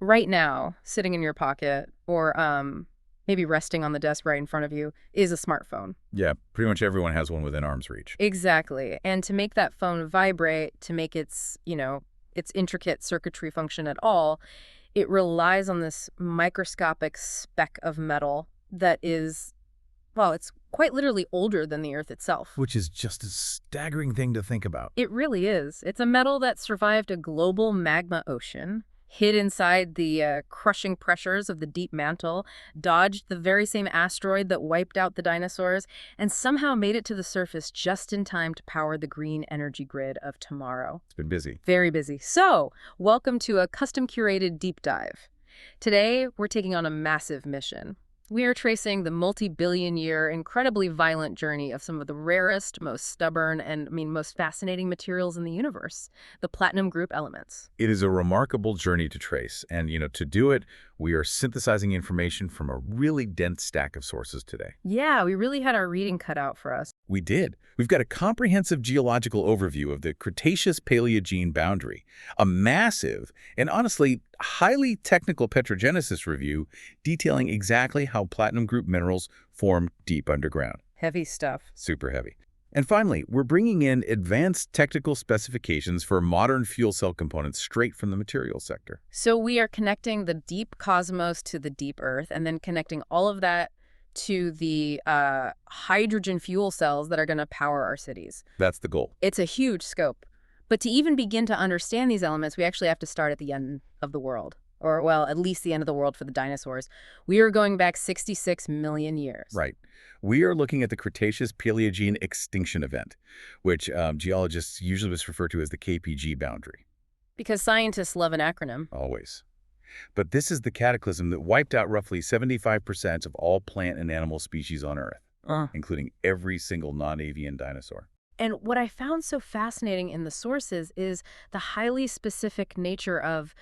right now, sitting in your pocket or maybe resting on the desk right in front of you is a smartphone. Yeah, pretty much everyone has one within arm's reach. Exactly. And to make that phone vibrate, to make its intricate circuitry function at all, it relies on this microscopic speck of metal that is, well, it's quite literally older than the Earth itself. Which is just a staggering thing to think about. It really is. It's a metal that survived a global magma ocean, hid inside the crushing pressures of the deep mantle, dodged the very same asteroid that wiped out the dinosaurs, and somehow made it to the surface just in time to power the green energy grid of tomorrow. It's been busy. Very busy. So, welcome to a custom-curated deep dive. Today, we're taking on a massive mission. We are tracing the multi-billion-year, incredibly violent journey of some of the rarest, most stubborn, and, most fascinating materials in the universe, the platinum group elements. It is a remarkable journey to trace, and, to do it, we are synthesizing information from a really dense stack of sources today. Yeah, we really had our reading cut out for us. We did. We've got a comprehensive geological overview of the Cretaceous-Paleogene boundary, a massive and honestly highly technical petrogenesis review detailing exactly how platinum group minerals form deep underground. Heavy stuff. Super heavy. And finally, we're bringing in advanced technical specifications for modern fuel cell components straight from the materials sector. So we are connecting the deep cosmos to the deep Earth, and then connecting all of that to the hydrogen fuel cells that are going to power our cities. That's the goal. It's a huge scope. But to even begin to understand these elements, we actually have to start at the end of the world. Or, well, at least the end of the world for the dinosaurs. We are going back 66 million years. Right. We are looking at the Cretaceous-Paleogene extinction event, which geologists usually just refer to as the KPG boundary. Because scientists love an acronym. Always. But this is the cataclysm that wiped out roughly 75% of all plant and animal species on Earth, including every single non-avian dinosaur. And what I found so fascinating in the sources is the highly specific nature of,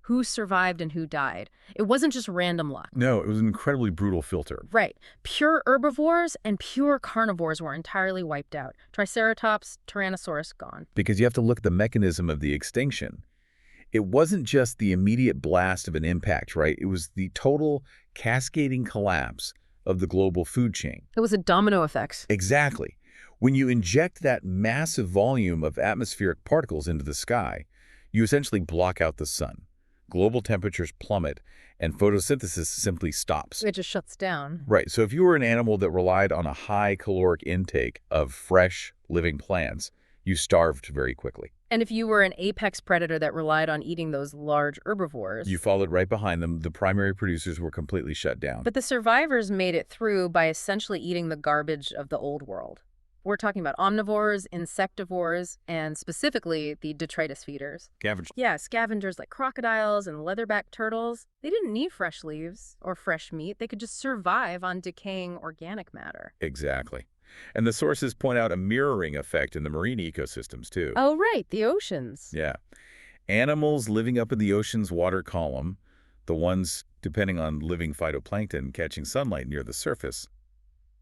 who survived and who died. It wasn't just random luck. No, it was an incredibly brutal filter. Right. Pure herbivores and pure carnivores were entirely wiped out. Triceratops, Tyrannosaurus, gone. Because you have to look at the mechanism of the extinction. It wasn't just the immediate blast of an impact, right? It was the total cascading collapse of the global food chain. It was a domino effect. Exactly. When you inject that massive volume of atmospheric particles into the sky, you essentially block out the sun. Global temperatures plummet, and photosynthesis simply stops. It just shuts down. Right. So if you were an animal that relied on a high caloric intake of fresh, living plants, you starved very quickly. And if you were an apex predator that relied on eating those large herbivores, you followed right behind them. The primary producers were completely shut down. But the survivors made it through by essentially eating the garbage of the old world. We're talking about omnivores, insectivores, and specifically the detritus feeders. Scavengers. Yeah, scavengers like crocodiles and leatherback turtles. They didn't need fresh leaves or fresh meat. They could just survive on decaying organic matter. Exactly. And the sources point out a mirroring effect in the marine ecosystems, too. Oh, right, the oceans. Yeah. Animals living up in the ocean's water column, the ones depending on living phytoplankton catching sunlight near the surface,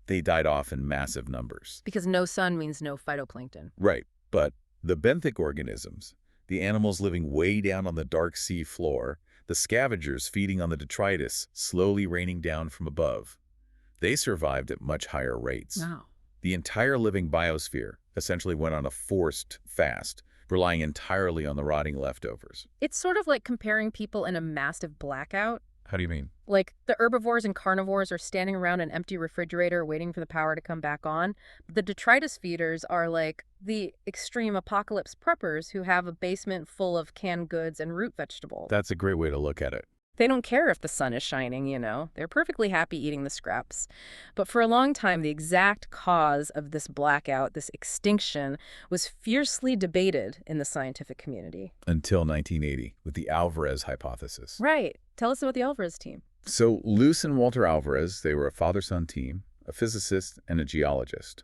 they died off in massive numbers. Because no sun means no phytoplankton. Right. But the benthic organisms, the animals living way down on the dark sea floor, the scavengers feeding on the detritus, slowly raining down from above, they survived at much higher rates. Wow. The entire living biosphere essentially went on a forced fast, relying entirely on the rotting leftovers. It's sort of like comparing people in a massive blackout. How do you mean? Like, the herbivores and carnivores are standing around an empty refrigerator waiting for the power to come back on. The detritus feeders are like the extreme apocalypse preppers who have a basement full of canned goods and root vegetables. That's a great way to look at it. They don't care if the sun is shining, They're perfectly happy eating the scraps. But for a long time, the exact cause of this blackout, this extinction, was fiercely debated in the scientific community. Until 1980, with the Alvarez hypothesis. Right. Tell us about the Alvarez team. So Luce and Walter Alvarez, they were a father-son team, a physicist and a geologist.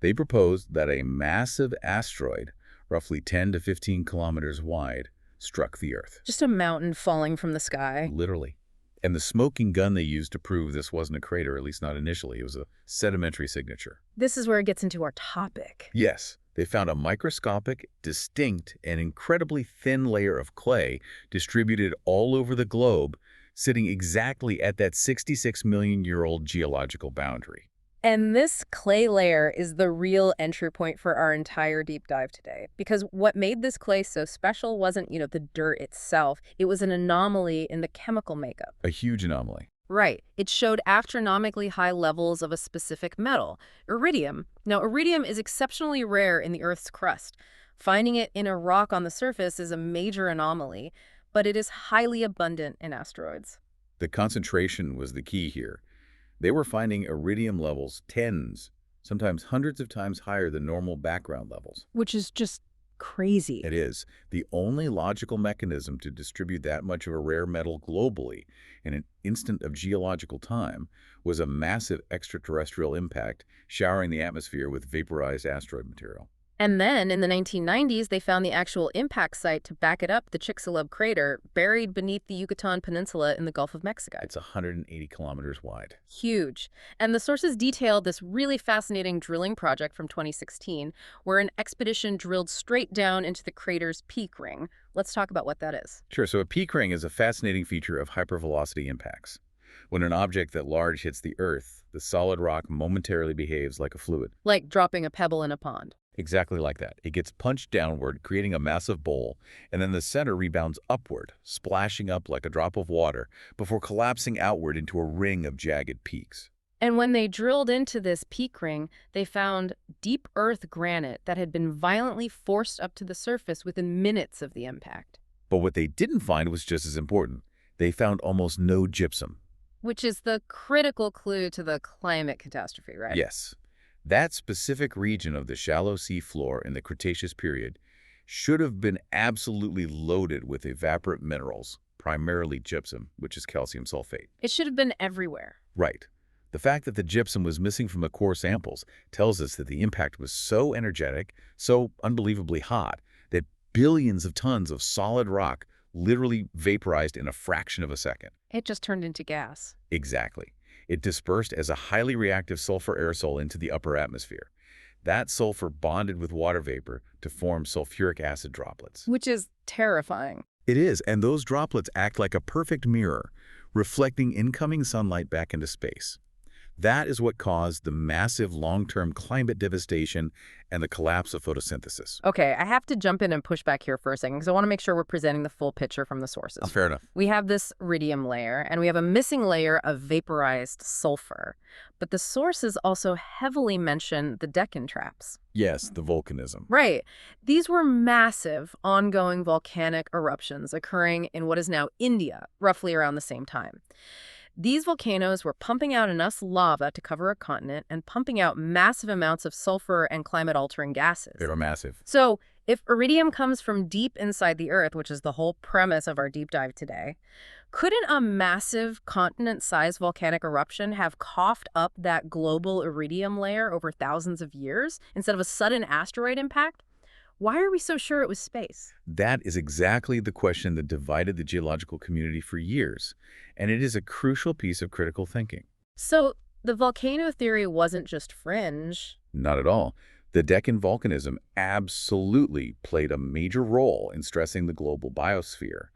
They proposed that a massive asteroid, roughly 10 to 15 kilometers wide, struck the Earth. Just a mountain falling from the sky. Literally. And the smoking gun they used to prove this wasn't a crater, at least not initially, it was a sedimentary signature. This is where it gets into our topic. Yes. They found a microscopic, distinct, and incredibly thin layer of clay distributed all over the globe, sitting exactly at that 66 million-year-old geological boundary. And this clay layer is the real entry point for our entire deep dive today. Because what made this clay so special wasn't, the dirt itself. It was an anomaly in the chemical makeup. A huge anomaly. Right. It showed astronomically high levels of a specific metal, iridium. Now, iridium is exceptionally rare in the Earth's crust. Finding it in a rock on the surface is a major anomaly, but it is highly abundant in asteroids. The concentration was the key here. They were finding iridium levels tens, sometimes hundreds of times higher than normal background levels. Which is just crazy. It is. The only logical mechanism to distribute that much of a rare metal globally in an instant of geological time was a massive extraterrestrial impact showering the atmosphere with vaporized asteroid material. And then, in the 1990s, they found the actual impact site to back it up, the Chicxulub crater, buried beneath the Yucatan Peninsula in the Gulf of Mexico. It's 180 kilometers wide. Huge. And the sources detailed this really fascinating drilling project from 2016, where an expedition drilled straight down into the crater's peak ring. Let's talk about what that is. Sure, so a peak ring is a fascinating feature of hypervelocity impacts. When an object that large hits the Earth, the solid rock momentarily behaves like a fluid. Like dropping a pebble in a pond. Exactly like that. It gets punched downward, creating a massive bowl, and then the center rebounds upward, splashing up like a drop of water, before collapsing outward into a ring of jagged peaks. And when they drilled into this peak ring, they found deep earth granite that had been violently forced up to the surface within minutes of the impact. But what they didn't find was just as important. They found almost no gypsum. Which is the critical clue to the climate catastrophe, right? Yes. That specific region of the shallow sea floor in the Cretaceous period should have been absolutely loaded with evaporate minerals, primarily gypsum, which is calcium sulfate. It should have been everywhere. Right. The fact that the gypsum was missing from the core samples tells us that the impact was so energetic, so unbelievably hot, that billions of tons of solid rock literally vaporized in a fraction of a second. It just turned into gas. Exactly. It dispersed as a highly reactive sulfur aerosol into the upper atmosphere. That sulfur bonded with water vapor to form sulfuric acid droplets. Which is terrifying. It is, and those droplets act like a perfect mirror, reflecting incoming sunlight back into space. That is what caused the massive long-term climate devastation and the collapse of photosynthesis. Okay, I have to jump in and push back here for a second because I want to make sure we're presenting the full picture from the sources. Oh, fair enough. We have this iridium layer, and we have a missing layer of vaporized sulfur. But the sources also heavily mention the Deccan traps. Yes, the volcanism. Right. These were massive, ongoing volcanic eruptions occurring in what is now India, roughly around the same time. These volcanoes were pumping out enough lava to cover a continent and pumping out massive amounts of sulfur and climate-altering gases. They were massive. So, if iridium comes from deep inside the Earth, which is the whole premise of our deep dive today, couldn't a massive continent-sized volcanic eruption have coughed up that global iridium layer over thousands of years instead of a sudden asteroid impact? Why are we so sure it was space? That is exactly the question that divided the geological community for years, and it is a crucial piece of critical thinking. So, the volcano theory wasn't just fringe. Not at all. The Deccan volcanism absolutely played a major role in stressing the global biosphere.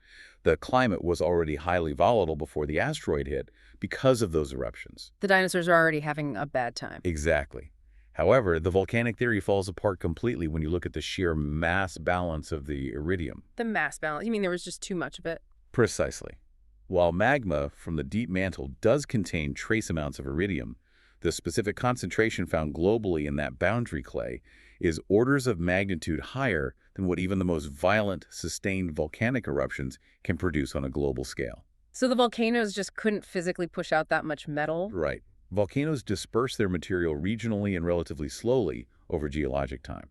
The climate was already highly volatile before the asteroid hit because of those eruptions. The dinosaurs are already having a bad time. Exactly. However, the volcanic theory falls apart completely when you look at the sheer mass balance of the iridium. The mass balance. You mean there was just too much of it? Precisely. While magma from the deep mantle does contain trace amounts of iridium, the specific concentration found globally in that boundary clay is orders of magnitude higher than what even the most violent, sustained volcanic eruptions can produce on a global scale. So the volcanoes just couldn't physically push out that much metal? Right. Volcanoes disperse their material regionally and relatively slowly over geologic time.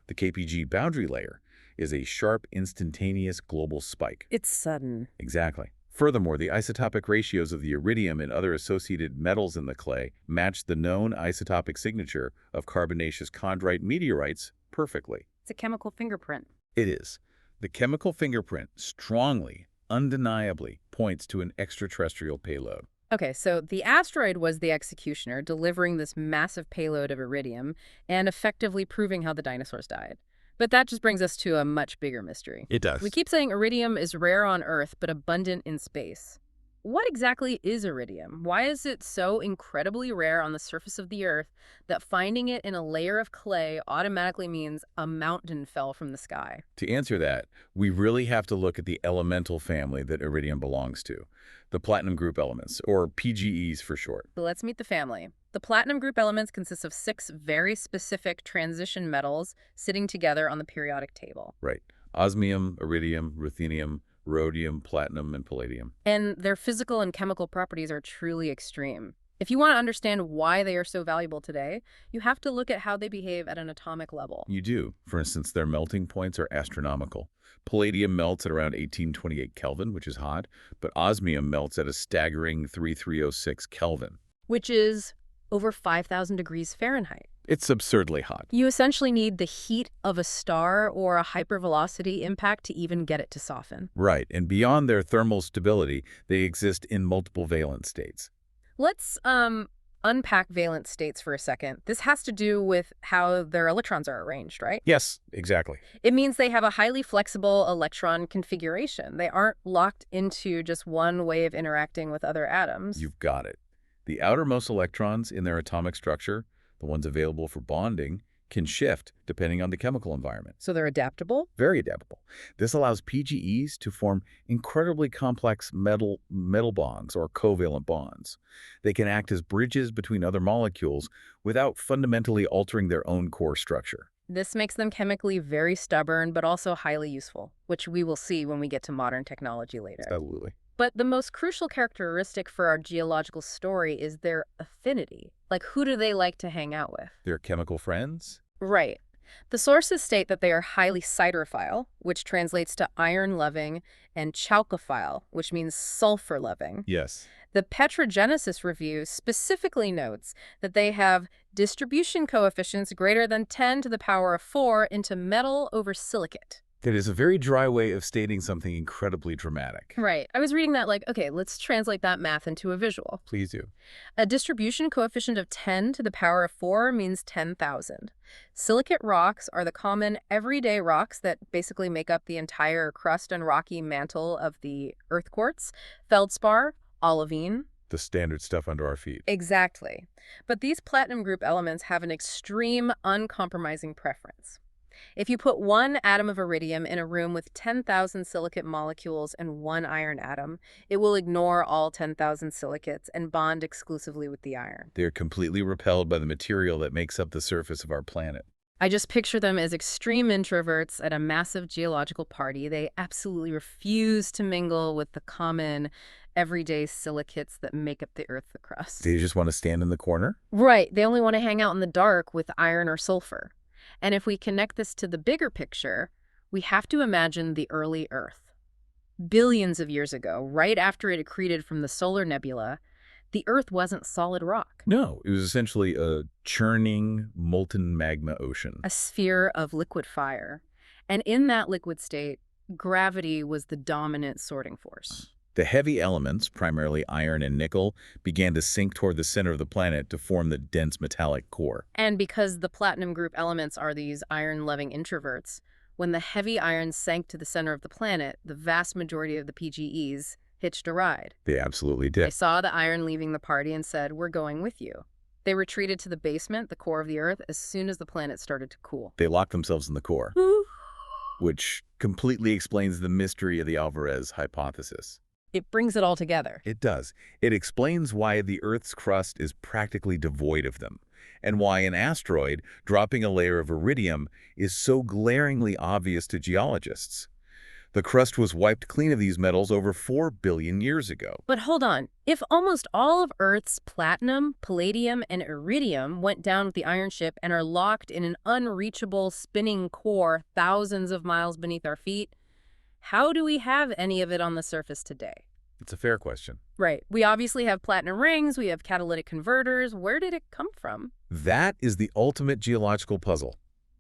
The KPG boundary layer is a sharp, instantaneous global spike. It's sudden. Exactly. Furthermore, the isotopic ratios of the iridium and other associated metals in the clay match the known isotopic signature of carbonaceous chondrite meteorites perfectly. It's a chemical fingerprint. It is. The chemical fingerprint strongly, undeniably points to an extraterrestrial payload. Okay, so the asteroid was the executioner, delivering this massive payload of iridium and effectively proving how the dinosaurs died. But that just brings us to a much bigger mystery. It We does. keep saying iridium is rare on Earth, but abundant in space. What exactly is iridium? Why is it so incredibly rare on the surface of the Earth that finding it in a layer of clay automatically means a mountain fell from the sky? To answer that, we really have to look at the elemental family that iridium belongs to, the platinum group elements, or PGEs for short. So let's meet the family. The platinum group elements consist of 6 very specific transition metals sitting together on the periodic table. Right. Osmium, iridium, ruthenium, rhodium, platinum, and palladium. And their physical and chemical properties are truly extreme. If you want to understand why they are so valuable today, you have to look at how they behave at an atomic level. You do. For instance, their melting points are astronomical. Palladium melts at around 1828 Kelvin, which is hot, but osmium melts at a staggering 3306 Kelvin. Which is over 5,000 degrees Fahrenheit. It's absurdly hot. You essentially need the heat of a star or a hypervelocity impact to even get it to soften. Right, and beyond their thermal stability, they exist in multiple valence states. Let's unpack valence states for a second. This has to do with how their electrons are arranged, right? Yes, exactly. It means they have a highly flexible electron configuration. They aren't locked into just one way of interacting with other atoms. You've got it. The outermost electrons in their atomic structure, the ones available for bonding, can shift depending on the chemical environment. So they're adaptable? Very adaptable. This allows PGEs to form incredibly complex metal bonds or covalent bonds. They can act as bridges between other molecules without fundamentally altering their own core structure. This makes them chemically very stubborn, but also highly useful, which we will see when we get to modern technology later. Absolutely. But the most crucial characteristic for our geological story is their affinity. Like, who do they like to hang out with? Their chemical friends? Right. The sources state that they are highly siderophile, which translates to iron-loving, and chalcophile, which means sulfur-loving. Yes. The Petrogenesis review specifically notes that they have distribution coefficients greater than 10 to the power of 4 into metal over silicate. That is a very dry way of stating something incredibly dramatic. Right. I was reading that like, okay, let's translate that math into a visual. Please do. A distribution coefficient of 10 to the power of 4 means 10,000. Silicate rocks are the common everyday rocks that basically make up the entire crust and rocky mantle of the earth quartz, feldspar, olivine. The standard stuff under our feet. Exactly. But these platinum group elements have an extreme, uncompromising preference. If you put one atom of iridium in a room with 10,000 silicate molecules and one iron atom, it will ignore all 10,000 silicates and bond exclusively with the iron. They're completely repelled by the material that makes up the surface of our planet. I just picture them as extreme introverts at a massive geological party. They absolutely refuse to mingle with the common, everyday silicates that make up the Earth's crust. They just want to stand in the corner? Right. They only want to hang out in the dark with iron or sulfur. And if we connect this to the bigger picture, we have to imagine the early Earth. Billions of years ago, right after it accreted from the solar nebula, the Earth wasn't solid rock. No, it was essentially a churning, molten magma ocean. A sphere of liquid fire. And in that liquid state, gravity was the dominant sorting force. The heavy elements, primarily iron and nickel, began to sink toward the center of the planet to form the dense metallic core. And because the platinum group elements are these iron-loving introverts, when the heavy iron sank to the center of the planet, the vast majority of the PGEs hitched a ride. They absolutely They did. saw the iron leaving the party and said, "We're going with you." They retreated to the basement, the core of the Earth, as soon as the planet started to cool. They locked themselves in the core, Ooh. which completely explains the mystery of the Alvarez hypothesis. It brings it all together. It does. It explains why the Earth's crust is practically devoid of them, and why an asteroid dropping a layer of iridium is so glaringly obvious to geologists. The crust was wiped clean of these metals over 4 billion years ago. But hold on. If almost all of Earth's platinum, palladium, and iridium went down with the iron ship and are locked in an unreachable spinning core thousands of miles beneath our feet, how do we have any of it on the surface today? It's a fair question. Right. We obviously have platinum rings, we have catalytic converters. Where did it come from? That is the ultimate geological puzzle.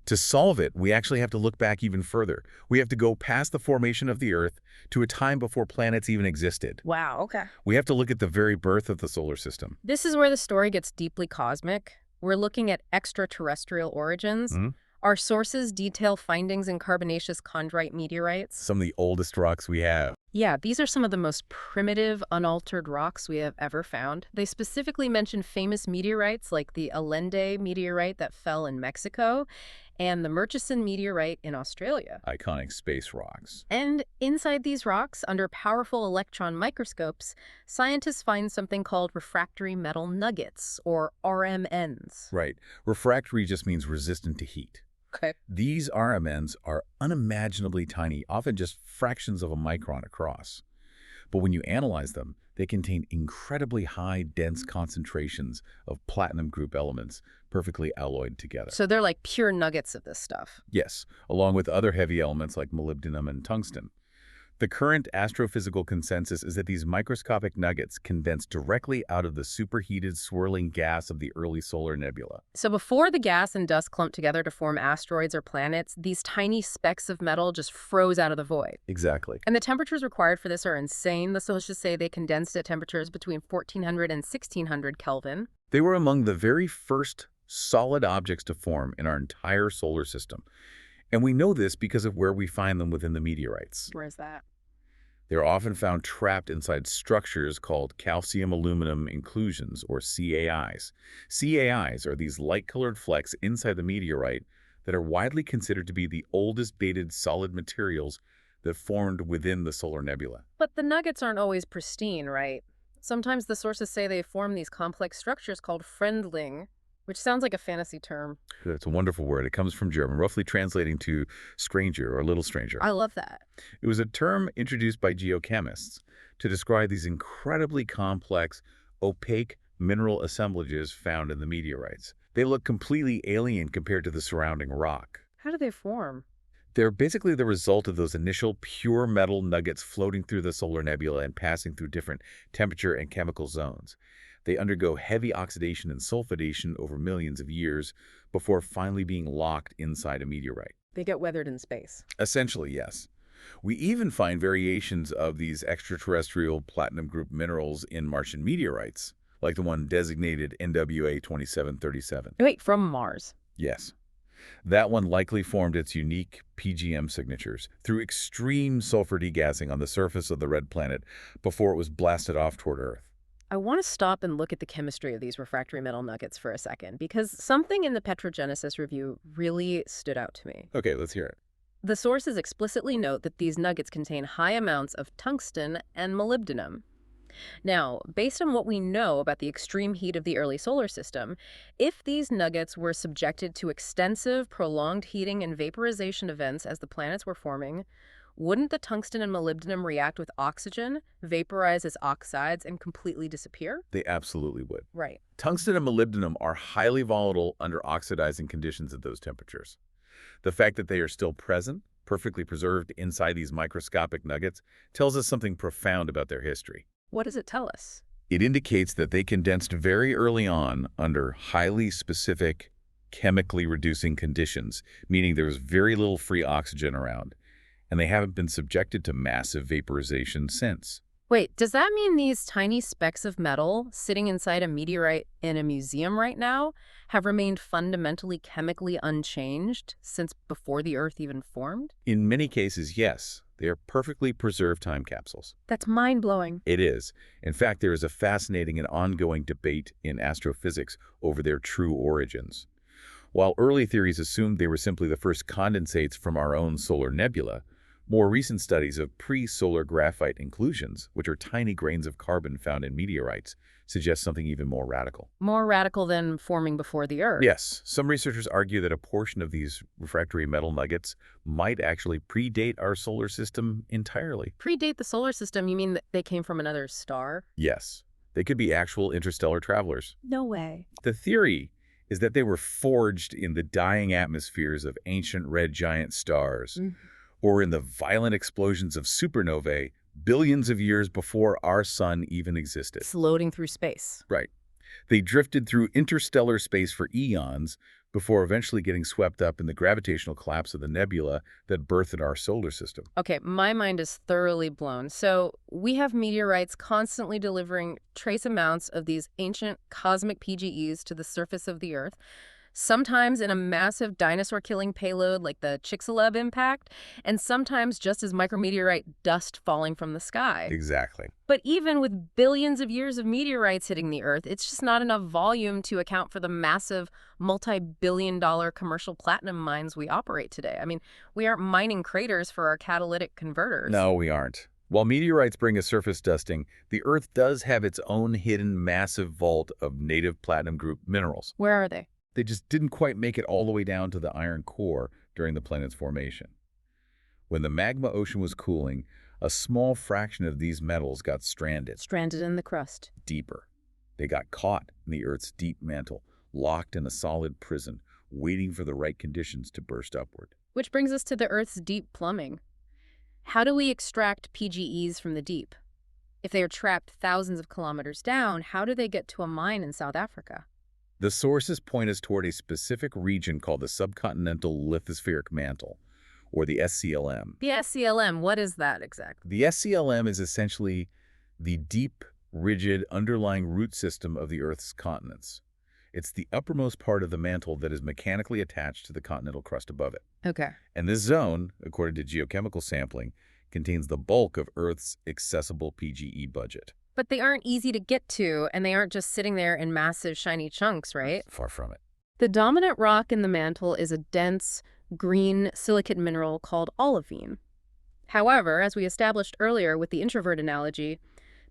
To solve it, we actually have to look back even further. We have to go past the formation of the Earth to a time before planets even existed. Wow, okay. We have to look at the very birth of the solar system. This is where the story gets deeply cosmic. We're looking at extraterrestrial origins. Hmm? Our sources detail findings in carbonaceous chondrite meteorites. Some of the oldest rocks we have. Yeah, these are some of the most primitive, unaltered rocks we have ever found. They specifically mention famous meteorites like the Allende meteorite that fell in Mexico and the Murchison meteorite in Australia. Iconic space rocks. And inside these rocks, under powerful electron microscopes, scientists find something called refractory metal nuggets, or RMNs. Right. Refractory just means resistant to heat. Okay. These RMNs are unimaginably tiny, often just fractions of a micron across. But when you analyze them, they contain incredibly high, dense concentrations of platinum group elements, perfectly alloyed together. So they're like pure nuggets of this stuff. Yes, along with other heavy elements like molybdenum and tungsten. The current astrophysical consensus is that these microscopic nuggets condense directly out of the superheated, swirling gas of the early solar nebula. So before the gas and dust clumped together to form asteroids or planets, these tiny specks of metal just froze out of the void. Exactly. And the temperatures required for this are insane. The sources say they condensed at temperatures between 1400 and 1600 Kelvin. They were among the very first solid objects to form in our entire solar system. And we know this because of where we find them within the meteorites. Where is that? They're often found trapped inside structures called calcium-aluminum inclusions, or CAIs. CAIs are these light-colored flecks inside the meteorite that are widely considered to be the oldest dated solid materials that formed within the solar nebula. But the nuggets aren't always pristine, right? Sometimes the sources say they form these complex structures called friendling, which sounds like a fantasy term. It's a wonderful word. It comes from German, roughly translating to stranger or little stranger. I love that. It was a term introduced by geochemists to describe these incredibly complex, opaque mineral assemblages found in the meteorites. They look completely alien compared to the surrounding rock. How do they form? They're basically the result of those initial pure metal nuggets floating through the solar nebula and passing through different temperature and chemical zones. They undergo heavy oxidation and sulfidation over millions of years before finally being locked inside a meteorite. They get weathered in space. Essentially, yes. We even find variations of these extraterrestrial platinum group minerals in Martian meteorites, like the one designated NWA 2737. Wait, from Mars? Yes. That one likely formed its unique PGM signatures through extreme sulfur degassing on the surface of the red planet before it was blasted off toward Earth. I want to stop and look at the chemistry of these refractory metal nuggets for a second, because something in the Petrogenesis review really stood out to me. Okay, let's hear it. The sources explicitly note that these nuggets contain high amounts of tungsten and molybdenum. Now, based on what we know about the extreme heat of the early solar system, if these nuggets were subjected to extensive, prolonged heating and vaporization events as the planets were forming, wouldn't the tungsten and molybdenum react with oxygen, vaporize as oxides, and completely disappear? They absolutely would. Right. Tungsten and molybdenum are highly volatile under oxidizing conditions at those temperatures. The fact that they are still present, perfectly preserved inside these microscopic nuggets, tells us something profound about their history. What does it tell us? It indicates that they condensed very early on under highly specific, chemically reducing conditions, meaning there was very little free oxygen around, and they haven't been subjected to massive vaporization since. Wait, does that mean these tiny specks of metal sitting inside a meteorite in a museum right now have remained fundamentally chemically unchanged since before the Earth even formed? In many cases, yes. They are perfectly preserved time capsules. That's mind-blowing. It is. In fact, there is a fascinating and ongoing debate in astrophysics over their true origins. While early theories assumed they were simply the first condensates from our own solar nebula, more recent studies of pre-solar graphite inclusions, which are tiny grains of carbon found in meteorites, suggest something even more radical. More radical than forming before the Earth. Yes, some researchers argue that a portion of these refractory metal nuggets might actually predate our solar system entirely. Predate the solar system? You mean that they came from another star? Yes, they could be actual interstellar travelers. No way. The theory is that they were forged in the dying atmospheres of ancient red giant stars, or in the violent explosions of supernovae billions of years before our sun even existed. Floating through space. Right. They drifted through interstellar space for eons before eventually getting swept up in the gravitational collapse of the nebula that birthed our solar system. Okay, my mind is thoroughly blown. So we have meteorites constantly delivering trace amounts of these ancient cosmic PGEs to the surface of the Earth, sometimes in a massive dinosaur-killing payload like the Chicxulub impact, and sometimes just as micrometeorite dust falling from the sky. Exactly. But even with billions of years of meteorites hitting the Earth, it's just not enough volume to account for the massive multi-billion-dollar commercial platinum mines we operate today. I mean, we aren't mining craters for our catalytic converters. No, we aren't. While meteorites bring a surface dusting, the Earth does have its own hidden massive vault of native platinum group minerals. Where are they? They just didn't quite make it all the way down to the iron core during the planet's formation. When the magma ocean was cooling, a small fraction of these metals got stranded Stranded in the crust. deeper. They got caught in the Earth's deep mantle, locked in a solid prison, waiting for the right conditions to burst upward. Which brings us to the Earth's deep plumbing. How do we extract PGEs from the deep? If they are trapped thousands of kilometers down, how do they get to a mine in South Africa? The sources point us toward a specific region called the subcontinental lithospheric mantle, or the SCLM. The SCLM, what is that exactly? The SCLM is essentially the deep, rigid, underlying root system of the Earth's continents. It's the uppermost part of the mantle that is mechanically attached to the continental crust above it. Okay. And this zone, according to geochemical sampling, contains the bulk of Earth's accessible PGE budget. But they aren't easy to get to, and they aren't just sitting there in massive, shiny chunks, right? Far from it. The dominant rock in the mantle is a dense, green silicate mineral called olivine. However, as we established earlier with the introvert analogy,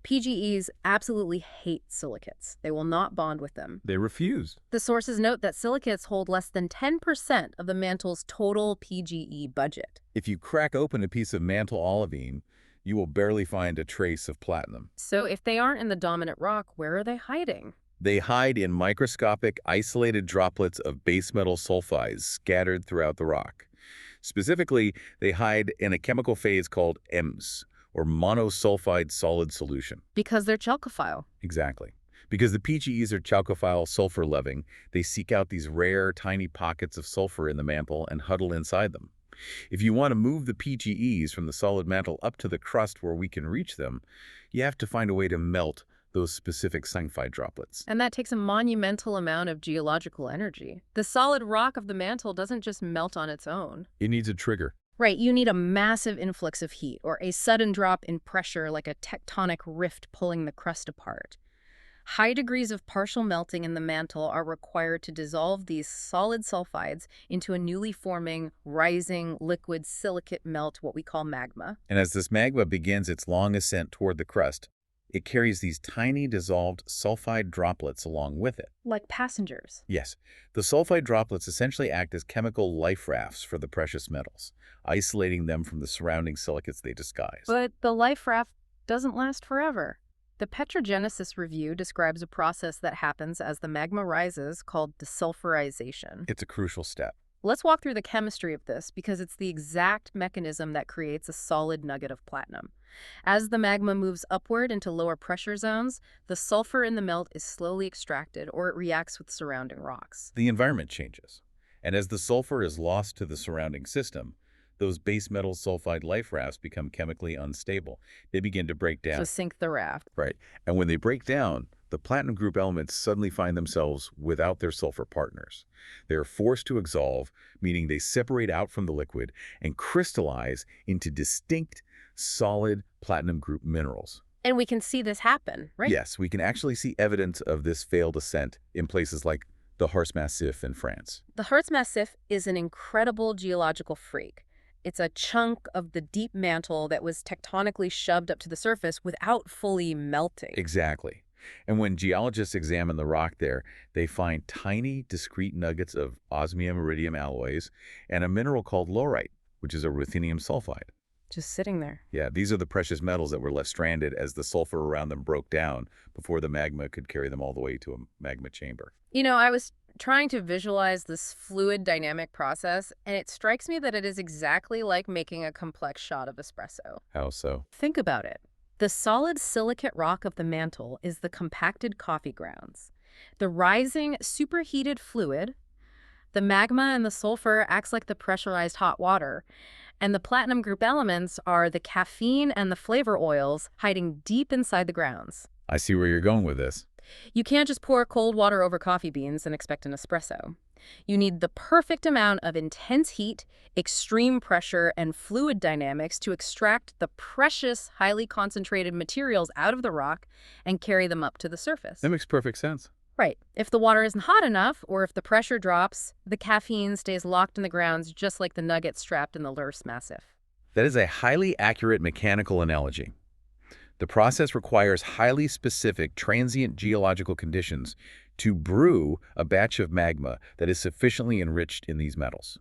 PGEs absolutely hate silicates. They will not bond with them. They refuse. The sources note that silicates hold less than 10% of the mantle's total PGE budget. If you crack open a piece of mantle olivine, you will barely find a trace of platinum. So if they aren't in the dominant rock, where are they hiding? They hide in microscopic, isolated droplets of base metal sulfides scattered throughout the rock. Specifically, they hide in a chemical phase called EMS, or monosulfide solid solution. Because they're chalcophile. Exactly. Because the PGEs are chalcophile sulfur-loving, they seek out these rare, tiny pockets of sulfur in the mantle and huddle inside them. If you want to move the PGEs from the solid mantle up to the crust where we can reach them, you have to find a way to melt those specific sulfide droplets. And that takes a monumental amount of geological energy. The solid rock of the mantle doesn't just melt on its own. It needs a trigger. Right, you need a massive influx of heat or a sudden drop in pressure like a tectonic rift pulling the crust apart. High degrees of partial melting in the mantle are required to dissolve these solid sulfides into a newly forming, rising, liquid silicate melt, what we call magma. And as this magma begins its long ascent toward the crust, it carries these tiny dissolved sulfide droplets along with it. Like passengers. Yes, the sulfide droplets essentially act as chemical life rafts for the precious metals, isolating them from the surrounding silicates they disguise. But the life raft doesn't last forever. The Petrogenesis review describes a process that happens as the magma rises called desulfurization. It's a crucial step. Let's walk through the chemistry of this because it's the exact mechanism that creates a solid nugget of platinum. As the magma moves upward into lower pressure zones, the sulfur in the melt is slowly extracted or it reacts with surrounding rocks. The environment changes, and as the sulfur is lost to the surrounding system, those base metal sulfide life rafts become chemically unstable. They begin to break down. So sink the raft. Right. And when they break down, the platinum group elements suddenly find themselves without their sulfur partners. They are forced to exsolve, meaning they separate out from the liquid and crystallize into distinct, solid platinum group minerals. And we can see this happen, right? Yes, we can actually see evidence of this failed ascent in places like the Harz Massif in France. The Harz Massif is an incredible geological freak. It's a chunk of the deep mantle that was tectonically shoved up to the surface without fully melting. Exactly. And when geologists examine the rock there, they find tiny, discrete nuggets of osmium-iridium alloys and a mineral called laurite, which is a ruthenium sulfide. Just sitting there. Yeah, these are the precious metals that were left stranded as the sulfur around them broke down before the magma could carry them all the way to a magma chamber. You know, I was trying to visualize this fluid dynamic process, and it strikes me that it is exactly like making a complex shot of espresso. How so? Think about it. The solid silicate rock of the mantle is the compacted coffee grounds. The rising superheated fluid, the magma and the sulfur acts like the pressurized hot water, and the platinum group elements are the caffeine and the flavor oils hiding deep inside the grounds. I see where you're going with this. You can't just pour cold water over coffee beans and expect an espresso. You need the perfect amount of intense heat, extreme pressure, and fluid dynamics to extract the precious, highly concentrated materials out of the rock and carry them up to the surface. That makes perfect sense. Right. If the water isn't hot enough, or if the pressure drops, the caffeine stays locked in the grounds just like the nuggets trapped in the Lurs Massif. That is a highly accurate mechanical analogy. The process requires highly specific transient geological conditions to brew a batch of magma that is sufficiently enriched in these metals.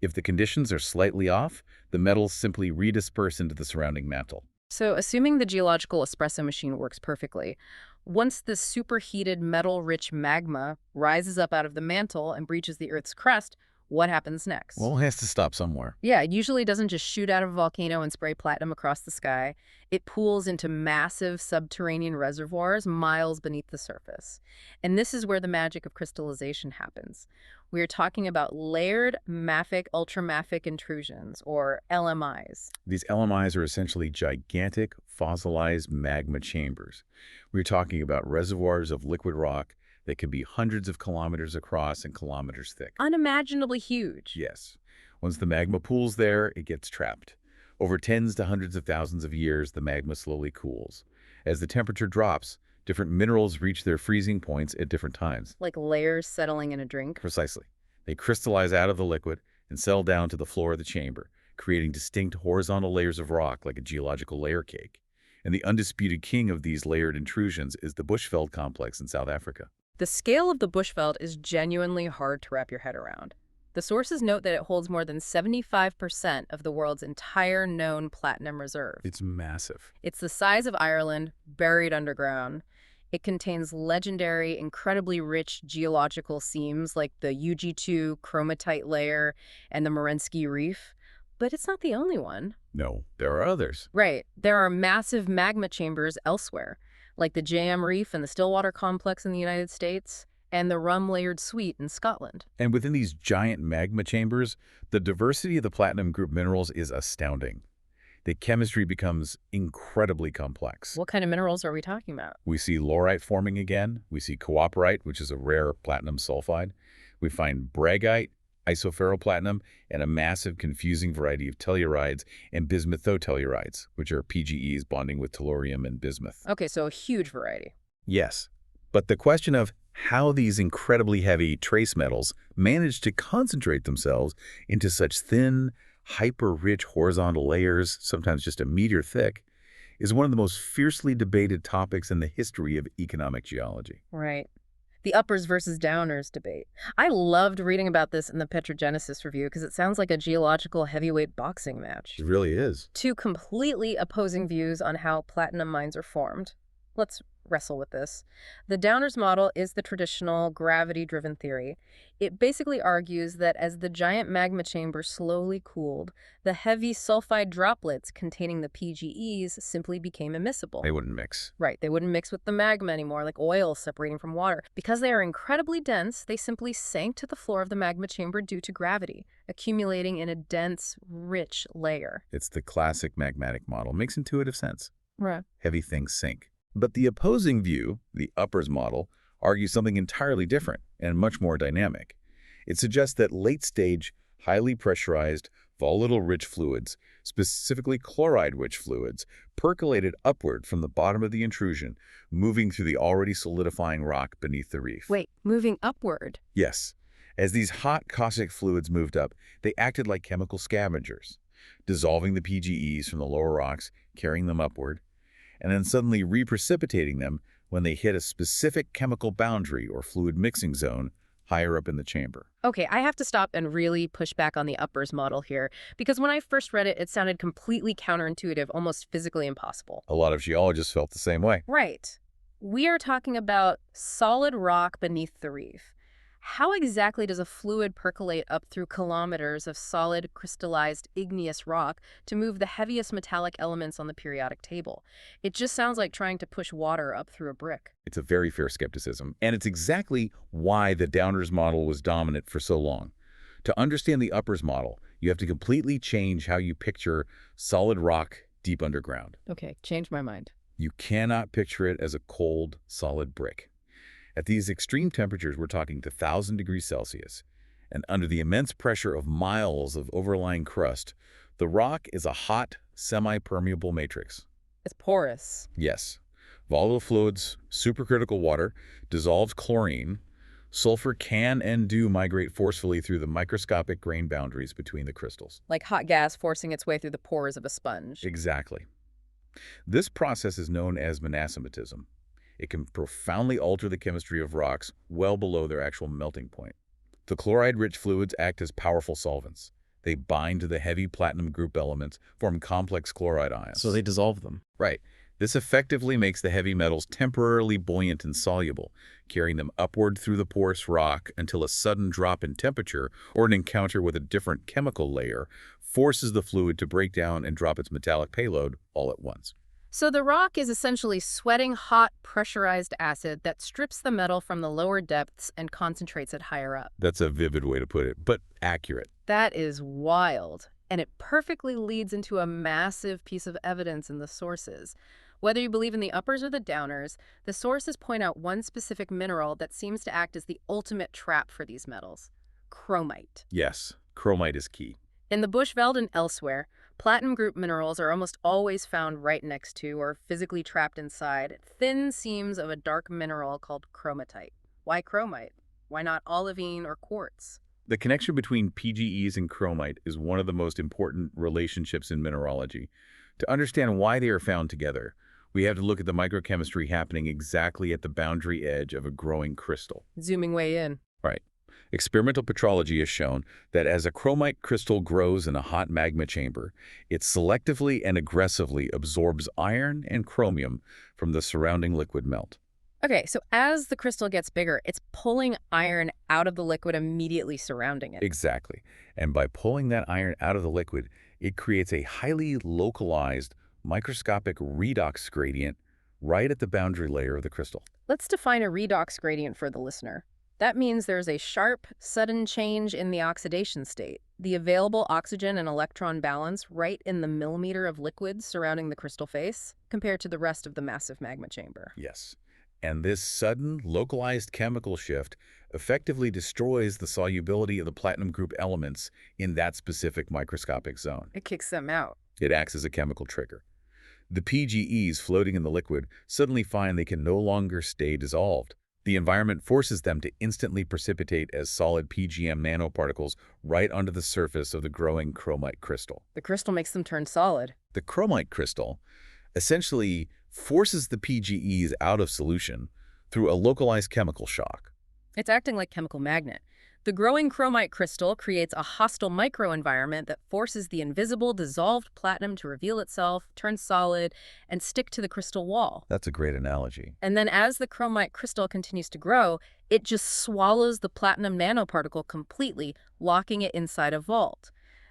If the conditions are slightly off, the metals simply redisperse into the surrounding mantle. So, assuming the geological espresso machine works perfectly, once this superheated metal-rich magma rises up out of the mantle and breaches the Earth's crust, what happens next? Well, it has to stop somewhere. Yeah, it usually doesn't just shoot out of a volcano and spray platinum across the sky. It pools into massive subterranean reservoirs miles beneath the surface. And this is where the magic of crystallization happens. We're talking about layered mafic ultramafic intrusions, or LMIs. These LMIs are essentially gigantic fossilized magma chambers. We're talking about reservoirs of liquid rock that can be hundreds of kilometers across and kilometers thick. Unimaginably huge. Yes. Once the magma pools there, it gets trapped. Over tens to hundreds of thousands of years, the magma slowly cools. As the temperature drops, different minerals reach their freezing points at different times. Like layers settling in a drink. Precisely. They crystallize out of the liquid and settle down to the floor of the chamber, creating distinct horizontal layers of rock like a geological layer cake. And the undisputed king of these layered intrusions is the Bushveld complex in South Africa. The scale of the Bushveld is genuinely hard to wrap your head around. The sources note that it holds more than 75% of the world's entire known platinum reserve. It's massive. It's the size of Ireland, buried underground. It contains legendary, incredibly rich geological seams like the UG2 chromatite layer and the Merensky Reef. But it's not the only one. No, there are others. Right. There are massive magma chambers elsewhere, like the JM Reef and the Stillwater Complex in the United States, and the Rum-layered Suite in Scotland. And within these giant magma chambers, the diversity of the platinum group minerals is astounding. The chemistry becomes incredibly complex. What kind of minerals are we talking about? We see laurite forming again. We see cooperite, which is a rare platinum sulfide. We find bragite, isoferroplatinum, and a massive confusing variety of tellurides and bismuthotellurides, which are PGEs bonding with tellurium and bismuth. Okay, so a huge variety. Yes, but the question of how these incredibly heavy trace metals manage to concentrate themselves into such thin, hyper-rich horizontal layers, sometimes just a meter thick, is one of the most fiercely debated topics in the history of economic geology. Right. The uppers versus downers debate. I loved reading about this in the Petrogenesis review because it sounds like a geological heavyweight boxing match. It really is. Two completely opposing views on how platinum mines are formed. Let's wrestle with this. The Downers model is the traditional gravity-driven theory. It basically argues that as the giant magma chamber slowly cooled, the heavy sulfide droplets containing the PGEs simply became immiscible. They wouldn't mix. Right, they wouldn't mix with the magma anymore, like oil separating from water. Because they are incredibly dense, they simply sank to the floor of the magma chamber due to gravity, accumulating in a dense, rich layer. It's the classic magmatic model. Makes intuitive sense. Right. Heavy things sink. But the opposing view, the uppers model, argues something entirely different and much more dynamic. It suggests that late-stage, highly pressurized, volatile-rich fluids, specifically chloride-rich fluids, percolated upward from the bottom of the intrusion, moving through the already solidifying rock beneath the reef. Wait, moving upward? Yes. As these hot caustic fluids moved up, they acted like chemical scavengers, dissolving the PGEs from the lower rocks, carrying them upward, and then suddenly reprecipitating them when they hit a specific chemical boundary or fluid mixing zone higher up in the chamber. Okay, I have to stop and really push back on the uppers model here, because when I first read it, it sounded completely counterintuitive, almost physically impossible. A lot of geologists felt the same way. Right. We are talking about solid rock beneath the reef. How exactly does a fluid percolate up through kilometers of solid, crystallized, igneous rock to move the heaviest metallic elements on the periodic table? It just sounds like trying to push water up through a brick. It's a very fair skepticism, and it's exactly why the Downers model was dominant for so long. To understand the Uppers model, you have to completely change how you picture solid rock deep underground. Okay, change my mind. You cannot picture it as a cold, solid brick. At these extreme temperatures, we're talking to 1,000 degrees Celsius, and under the immense pressure of miles of overlying crust, the rock is a hot, semi-permeable matrix. It's porous. Yes. Volatile fluids, supercritical water, dissolved chlorine, sulfur can and do migrate forcefully through the microscopic grain boundaries between the crystals. Like hot gas forcing its way through the pores of a sponge. Exactly. This process is known as monassimitism. It can profoundly alter the chemistry of rocks well below their actual melting point. The chloride-rich fluids act as powerful solvents. They bind to the heavy platinum group elements, form complex chloride ions. So they dissolve them. Right. This effectively makes the heavy metals temporarily buoyant and soluble, carrying them upward through the porous rock until a sudden drop in temperature or an encounter with a different chemical layer forces the fluid to break down and drop its metallic payload all at once. So the rock is essentially sweating hot, pressurized acid that strips the metal from the lower depths and concentrates it higher up. That's a vivid way to put it, but accurate. That is wild, and it perfectly leads into a massive piece of evidence in the sources. Whether you believe in the uppers or the downers, the sources point out one specific mineral that seems to act as the ultimate trap for these metals: chromite. Yes, chromite is key. In the Bushveld and elsewhere, platinum group minerals are almost always found right next to or physically trapped inside thin seams of a dark mineral called chromatite. Why chromite? Why not olivine or quartz? The connection between PGEs and chromite is one of the most important relationships in mineralogy. To understand why they are found together, we have to look at the microchemistry happening exactly at the boundary edge of a growing crystal. Zooming way in. Right. Experimental petrology has shown that as a chromite crystal grows in a hot magma chamber, it selectively and aggressively absorbs iron and chromium from the surrounding liquid melt. Okay, so as the crystal gets bigger, it's pulling iron out of the liquid immediately surrounding it. Exactly. And by pulling that iron out of the liquid, it creates a highly localized microscopic redox gradient right at the boundary layer of the crystal. Let's define a redox gradient for the listener. That means there's a sharp, sudden change in the oxidation state, the available oxygen and electron balance right in the millimeter of liquids surrounding the crystal face, compared to the rest of the massive magma chamber. Yes. And this sudden, localized chemical shift effectively destroys the solubility of the platinum group elements in that specific microscopic zone. It kicks them out. It acts as a chemical trigger. The PGEs floating in the liquid suddenly find they can no longer stay dissolved. The environment forces them to instantly precipitate as solid PGM nanoparticles right onto the surface of the growing chromite crystal. The crystal makes them turn solid. The chromite crystal essentially forces the PGEs out of solution through a localized chemical shock. It's acting like chemical magnet. The growing chromite crystal creates a hostile microenvironment that forces the invisible dissolved platinum to reveal itself, turn solid, and stick to the crystal wall. That's a great analogy. And then as the chromite crystal continues to grow, it just swallows the platinum nanoparticle completely, locking it inside a vault.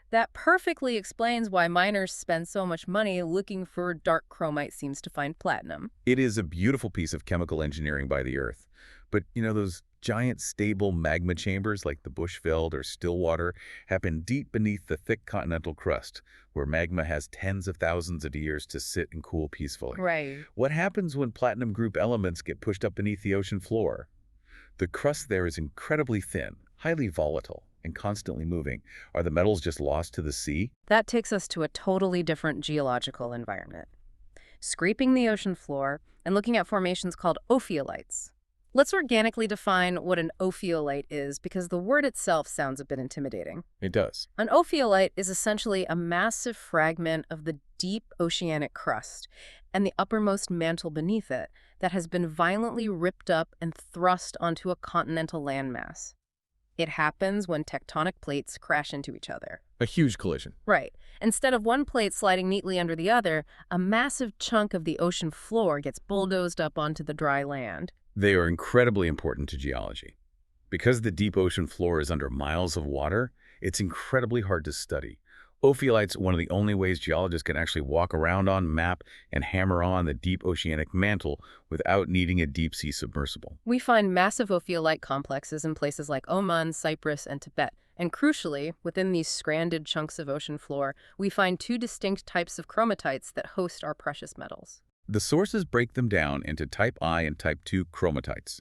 That perfectly explains why miners spend so much money looking for dark chromite seams to find platinum. It is a beautiful piece of chemical engineering by the Earth. But, those giant stable magma chambers like the Bushveld or Stillwater happen deep beneath the thick continental crust, where magma has tens of thousands of years to sit and cool peacefully. Right. What happens when platinum group elements get pushed up beneath the ocean floor? The crust there is incredibly thin, highly volatile, and constantly moving. Are the metals just lost to the sea? That takes us to a totally different geological environment. Scraping the ocean floor and looking at formations called ophiolites. Let's organically define what an ophiolite is, because the word itself sounds a bit intimidating. It does. An ophiolite is essentially a massive fragment of the deep oceanic crust and the uppermost mantle beneath it that has been violently ripped up and thrust onto a continental landmass. It happens when tectonic plates crash into each other. A huge collision. Right. Instead of one plate sliding neatly under the other, a massive chunk of the ocean floor gets bulldozed up onto the dry land. They are incredibly important to geology Because the deep ocean floor is under miles of water, it's incredibly hard to study. Ophiolite's one of the only ways geologists can actually walk around on, map, and hammer on the deep oceanic mantle without needing a deep-sea submersible. We find massive ophiolite complexes in places like Oman, Cyprus, and Tibet. And crucially, within these stranded chunks of ocean floor, we find two distinct types of chromatites that host our precious metals. The sources break them down into type I and type II chromatites.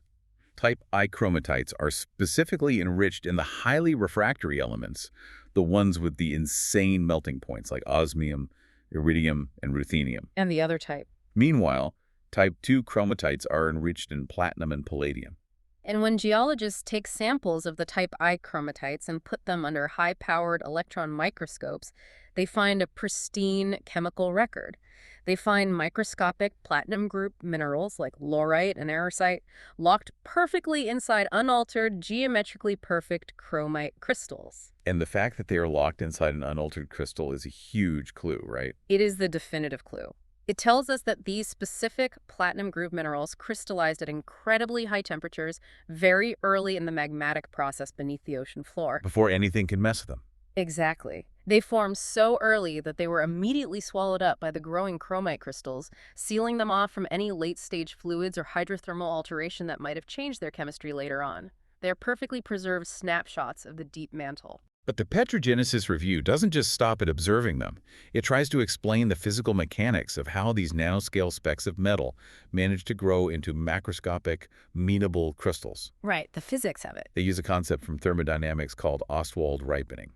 Type I chromatites are specifically enriched in the highly refractory elements, the ones with the insane melting points like osmium, iridium, and ruthenium. And the other type. Meanwhile, type II chromatites are enriched in platinum and palladium. And when geologists take samples of the type I chromatites and put them under high-powered electron microscopes, they find a pristine chemical record. They find microscopic platinum group minerals like laurite and arosite locked perfectly inside unaltered, geometrically perfect chromite crystals. And the fact that they are locked inside an unaltered crystal is a huge clue, right? It is the definitive clue. It tells us that these specific platinum group minerals crystallized at incredibly high temperatures very early in the magmatic process beneath the ocean floor. Before anything can mess with them. Exactly. They formed so early that they were immediately swallowed up by the growing chromite crystals, sealing them off from any late-stage fluids or hydrothermal alteration that might have changed their chemistry later on. They are perfectly preserved snapshots of the deep mantle. But the Petrogenesis review doesn't just stop at observing them. It tries to explain the physical mechanics of how these nanoscale specks of metal manage to grow into macroscopic, amenable crystals. Right, the physics of it. They use a concept from thermodynamics called Ostwald ripening.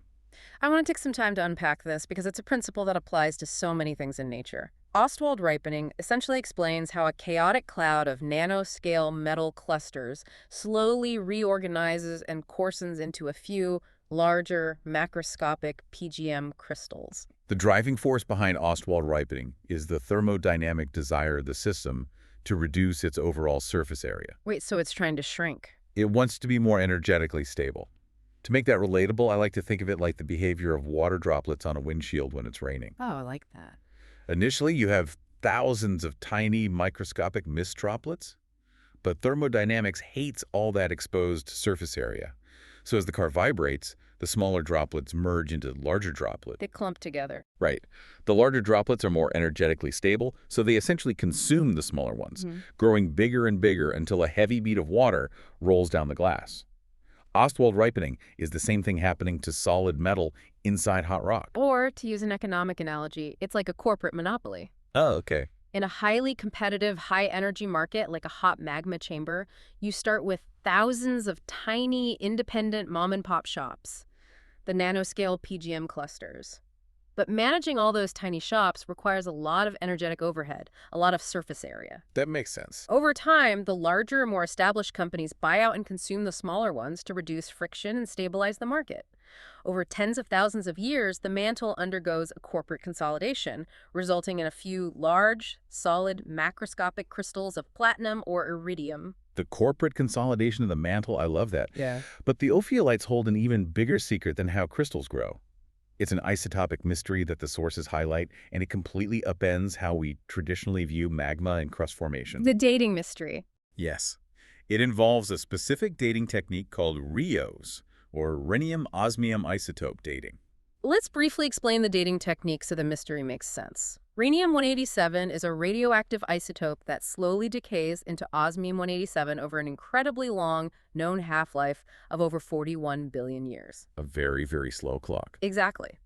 I want to take some time to unpack this because it's a principle that applies to so many things in nature. Ostwald ripening essentially explains how a chaotic cloud of nanoscale metal clusters slowly reorganizes and coarsens into a few larger macroscopic PGM crystals. The driving force behind Ostwald ripening is the thermodynamic desire of the system to reduce its overall surface area. Wait, so it's trying to shrink? It wants to be more energetically stable. To make that relatable, I like to think of it like the behavior of water droplets on a windshield when it's raining. Oh, I like that. Initially, you have thousands of tiny microscopic mist droplets, but thermodynamics hates all that exposed surface area. So as the car vibrates, the smaller droplets merge into larger droplets. They clump together. Right. The larger droplets are more energetically stable, so they essentially consume the smaller ones, growing bigger and bigger until a heavy bead of water rolls down the glass. Ostwald ripening is the same thing happening to solid metal inside hot rock. Or, to use an economic analogy, it's like a corporate monopoly. Oh, okay. In a highly competitive, high-energy market like a hot magma chamber, you start with thousands of tiny, independent mom-and-pop shops, the nanoscale PGM clusters. But managing all those tiny shops requires a lot of energetic overhead, a lot of surface area. That makes sense. Over time, the larger, more established companies buy out and consume the smaller ones to reduce friction and stabilize the market. Over tens of thousands of years, the mantle undergoes a corporate consolidation, resulting in a few large, solid, macroscopic crystals of platinum or iridium. The corporate consolidation of the mantle, I love that. Yeah. But the ophiolites hold an even bigger secret than how crystals grow. It's an isotopic mystery that the sources highlight, and it completely upends how we traditionally view magma and crust formation. The dating mystery. Yes. It involves a specific dating technique called RIOS, or rhenium-osmium isotope dating. Let's briefly explain the dating technique so the mystery makes sense. Rhenium-187 is a radioactive isotope that slowly decays into osmium-187 over an incredibly long known half-life of over 41 billion years. A very, very slow clock. Exactly.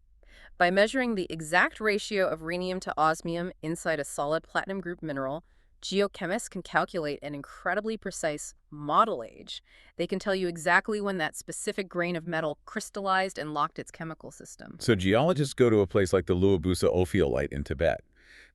By measuring the exact ratio of rhenium to osmium inside a solid platinum group mineral, geochemists can calculate an incredibly precise model age. They can tell you exactly when that specific grain of metal crystallized and locked its chemical system. So geologists go to a place like the Luabusa ophiolite in Tibet.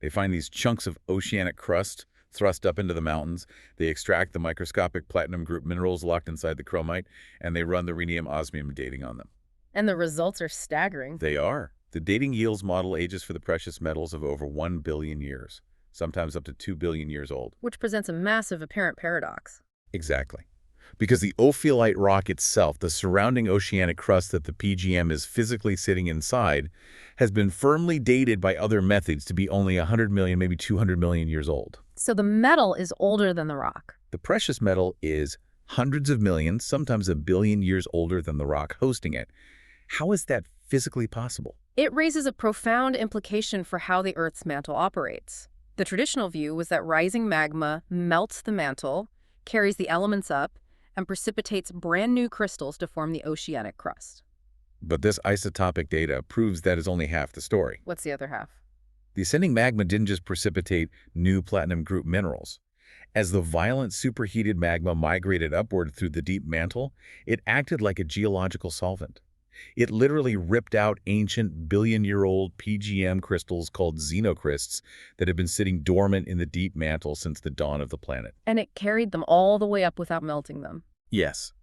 They find these chunks of oceanic crust thrust up into the mountains. They extract the microscopic platinum group minerals locked inside the chromite, and they run the rhenium-osmium dating on them. And the results are staggering. They are. The dating yields model ages for the precious metals of over 1 billion years, sometimes up to 2 billion years old. Which presents a massive apparent paradox. Exactly. Because the ophiolite rock itself, the surrounding oceanic crust that the PGM is physically sitting inside, has been firmly dated by other methods to be only 100 million, maybe 200 million years old. So the metal is older than the rock. The precious metal is hundreds of millions, sometimes a billion years older than the rock hosting it. How is that physically possible? It raises a profound implication for how the Earth's mantle operates. The traditional view was that rising magma melts the mantle, carries the elements up, and precipitates brand new crystals to form the oceanic crust. But this isotopic data proves that is only half the story. What's the other half? The ascending magma didn't just precipitate new platinum group minerals. As the violent superheated magma migrated upward through the deep mantle, it acted like a geological solvent. It literally ripped out ancient billion-year-old PGM crystals called xenocrysts that have been sitting dormant in the deep mantle since the dawn of the planet. And it carried them all the way up without melting them. Yes,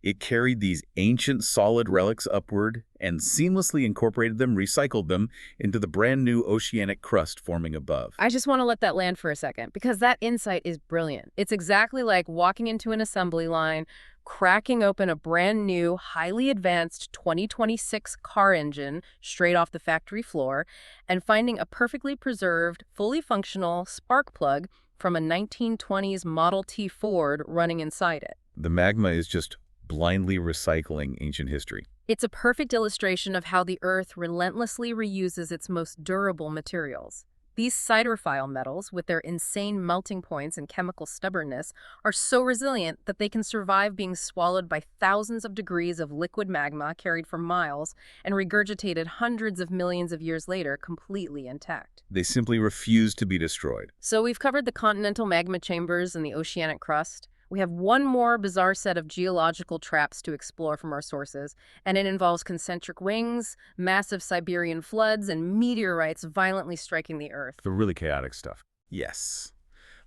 it carried these ancient solid relics upward and seamlessly incorporated them, recycled them into the brand new oceanic crust forming above. I just want to let that land for a second, because that insight is brilliant. It's exactly like walking into an assembly line, cracking open a brand new, highly advanced 2026 car engine straight off the factory floor, and finding a perfectly preserved, fully functional spark plug from a 1920s Model T Ford running inside it. The magma is just blindly recycling ancient history. It's a perfect illustration of how the Earth relentlessly reuses its most durable materials. These siderophile metals, with their insane melting points and chemical stubbornness, are so resilient that they can survive being swallowed by thousands of degrees of liquid magma carried for miles and regurgitated hundreds of millions of years later completely intact. They simply refuse to be destroyed. So we've covered the continental magma chambers and the oceanic crust. We have one more bizarre set of geological traps to explore from our sources, and it involves concentric wings, massive Siberian floods, and meteorites violently striking the Earth. The really chaotic stuff. Yes.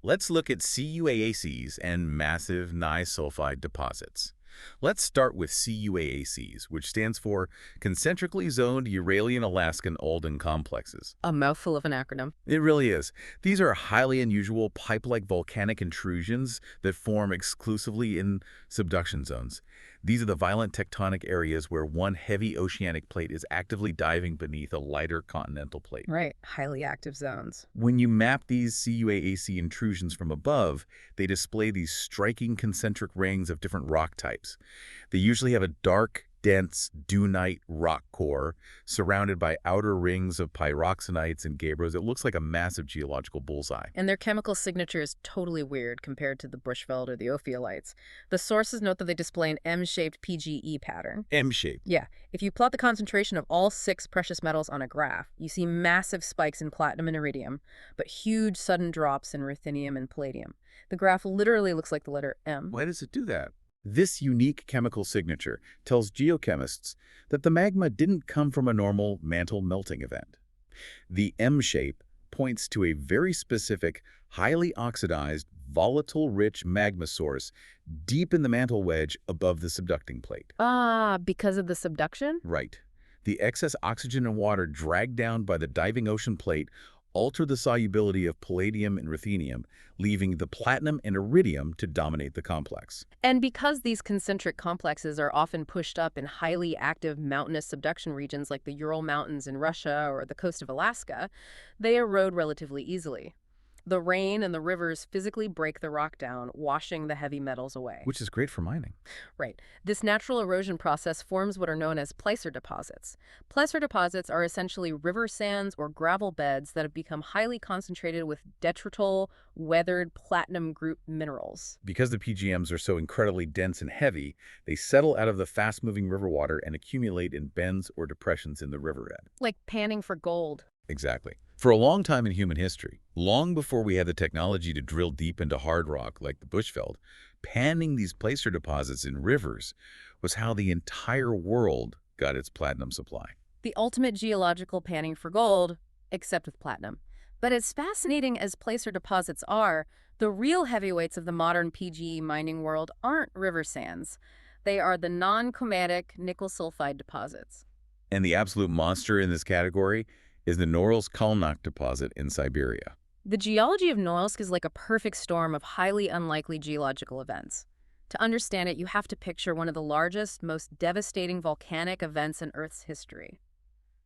Let's look at CUAACs and massive sulfide deposits. Let's start with CUAACs, which stands for Concentrically Zoned Uralian-Alaskan Alden Complexes. A mouthful of an acronym. It really is. These are highly unusual pipe-like volcanic intrusions that form exclusively in subduction zones. These are the violent tectonic areas where one heavy oceanic plate is actively diving beneath a lighter continental plate. Right, highly active zones. When you map these CUAAC intrusions from above, they display these striking concentric rings of different rock types. They usually have a dark, dense dunite rock core surrounded by outer rings of pyroxenites and gabbros. It looks like a massive geological bullseye. And their chemical signature is totally weird compared to the Bushveld or the ophiolites. The sources note that they display an M-shaped PGE pattern. M-shaped. Yeah, if you plot the concentration of all 6 precious metals on a graph, you see massive spikes in platinum and iridium, but huge sudden drops in ruthenium and palladium. The graph literally looks like the letter M. Why does it do that? This unique chemical signature tells geochemists that the magma didn't come from a normal mantle melting event. The M shape points to a very specific, highly oxidized, volatile-rich magma source deep in the mantle wedge above the subducting plate. Ah, because of the subduction? Right. The excess oxygen and water dragged down by the diving ocean plate alter the solubility of palladium and ruthenium, leaving the platinum and iridium to dominate the complex. And because these concentric complexes are often pushed up in highly active mountainous subduction regions like the Ural Mountains in Russia or the coast of Alaska, they erode relatively easily. The rain and the rivers physically break the rock down, washing the heavy metals away. Which is great for mining. Right. This natural erosion process forms what are known as placer deposits. Placer deposits are essentially river sands or gravel beds that have become highly concentrated with detrital, weathered platinum group minerals. Because the PGMs are so incredibly dense and heavy, they settle out of the fast-moving river water and accumulate in bends or depressions in the riverbed. Like panning for gold. Exactly. For a long time in human history, long before we had the technology to drill deep into hard rock like the Bushveld, panning these placer deposits in rivers was how the entire world got its platinum supply. The ultimate geological panning for gold, except with platinum. But as fascinating as placer deposits are, the real heavyweights of the modern PGE mining world aren't river sands. They are the non-chromatic nickel sulfide deposits. And the absolute monster in this category is the Norilsk-Kalnak deposit in Siberia. The geology of Norilsk is like a perfect storm of highly unlikely geological events. To understand it, you have to picture one of the largest, most devastating volcanic events in Earth's history.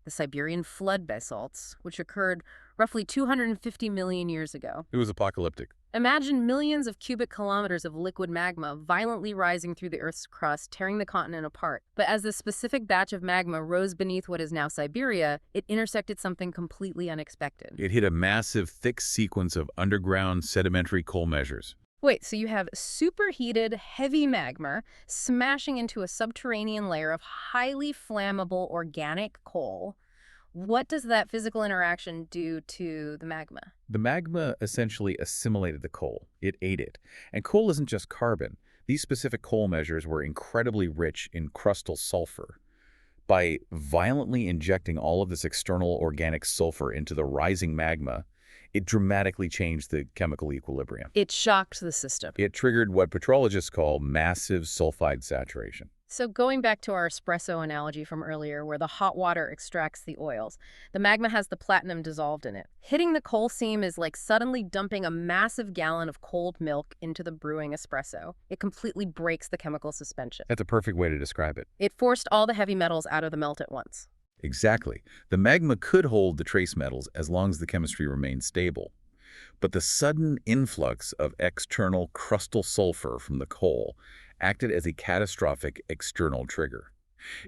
The Siberian flood basalts, which occurred roughly 250 million years ago. It was apocalyptic. Imagine millions of cubic kilometers of liquid magma violently rising through the Earth's crust, tearing the continent apart. But as this specific batch of magma rose beneath what is now Siberia, it intersected something completely unexpected. It hit a massive, thick sequence of underground sedimentary coal measures. Wait, so you have superheated, heavy magma smashing into a subterranean layer of highly flammable organic coal. What does that physical interaction do to the magma? The magma essentially assimilated the coal. It ate it. And coal isn't just carbon. These specific coal measures were incredibly rich in crustal sulfur. By violently injecting all of this external organic sulfur into the rising magma, it dramatically changed the chemical equilibrium. It shocked the system. It triggered what petrologists call massive sulfide saturation. So going back to our espresso analogy from earlier, where the hot water extracts the oils, the magma has the platinum dissolved in it. Hitting the coal seam is like suddenly dumping a massive gallon of cold milk into the brewing espresso. It completely breaks the chemical suspension. That's a perfect way to describe it. It forced all the heavy metals out of the melt at once. Exactly. The magma could hold the trace metals as long as the chemistry remained stable. But the sudden influx of external crustal sulfur from the coal acted as a catastrophic external trigger.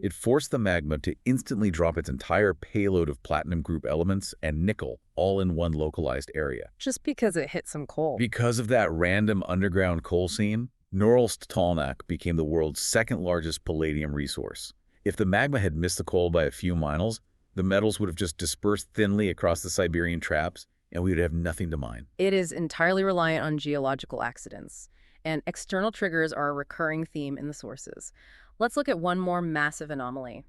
It forced the magma to instantly drop its entire payload of platinum group elements and nickel all in one localized area. Just because it hit some coal. Because of that random underground coal seam, Norilsk became the world's second largest palladium resource. If the magma had missed the coal by a few miles, the metals would have just dispersed thinly across the Siberian traps, and we would have nothing to mine. It is entirely reliant on geological accidents, and external triggers are a recurring theme in the sources. Let's look at one more massive anomaly.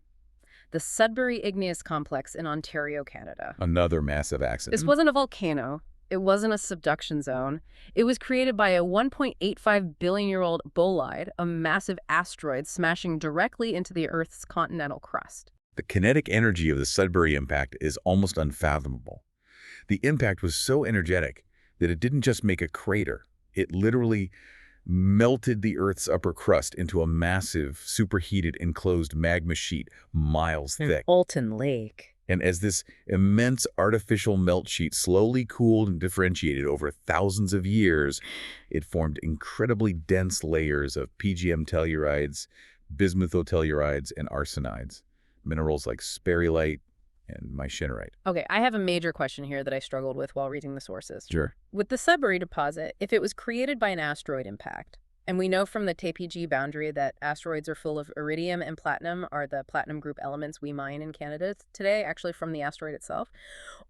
The Sudbury Igneous Complex in Ontario, Canada. Another massive accident. This wasn't a volcano. It wasn't a subduction zone. It was created by a 1.85 billion-year-old bolide, a massive asteroid smashing directly into the Earth's continental crust. The kinetic energy of the Sudbury impact is almost unfathomable. The impact was so energetic that it didn't just make a crater. It literally melted the Earth's upper crust into a massive, superheated, enclosed magma sheet miles thick. Molten lake. And as this immense artificial melt sheet slowly cooled and differentiated over thousands of years, it formed incredibly dense layers of PGM tellurides, bismuthotellurides, and arsenides, minerals like sperrylite and minerite. Okay, I have a major question here that I struggled with while reading the sources. Sure. With the Sudbury deposit, if it was created by an asteroid impact, and we know from the TPG boundary that asteroids are full of iridium and platinum are the platinum group elements we mine in Canada today, actually from the asteroid itself.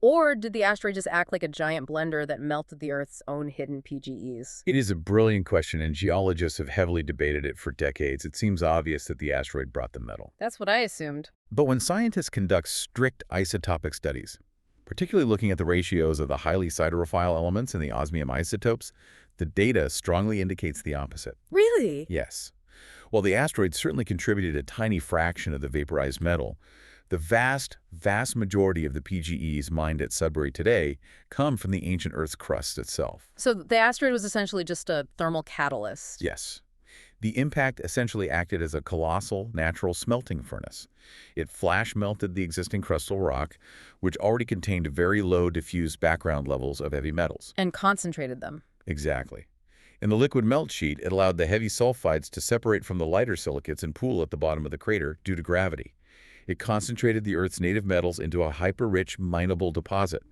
Or did the asteroid just act like a giant blender that melted the Earth's own hidden PGEs? It is a brilliant question, and geologists have heavily debated it for decades. It seems obvious that the asteroid brought the metal. That's what I assumed. But when scientists conduct strict isotopic studies, particularly looking at the ratios of the highly siderophile elements and the osmium isotopes, the data strongly indicates the opposite. Really? Yes. While the asteroid certainly contributed a tiny fraction of the vaporized metal, the vast majority of the PGEs mined at Sudbury today come from the ancient Earth's crust itself. So the asteroid was essentially just a thermal catalyst. Yes. The impact essentially acted as a colossal natural smelting furnace. It flash melted the existing crustal rock, which already contained very low diffuse background levels of heavy metals. And concentrated them. Exactly. In the liquid melt sheet, it allowed the heavy sulfides to separate from the lighter silicates and pool at the bottom of the crater due to gravity. It concentrated the Earth's native metals into a hyper-rich, mineable deposit.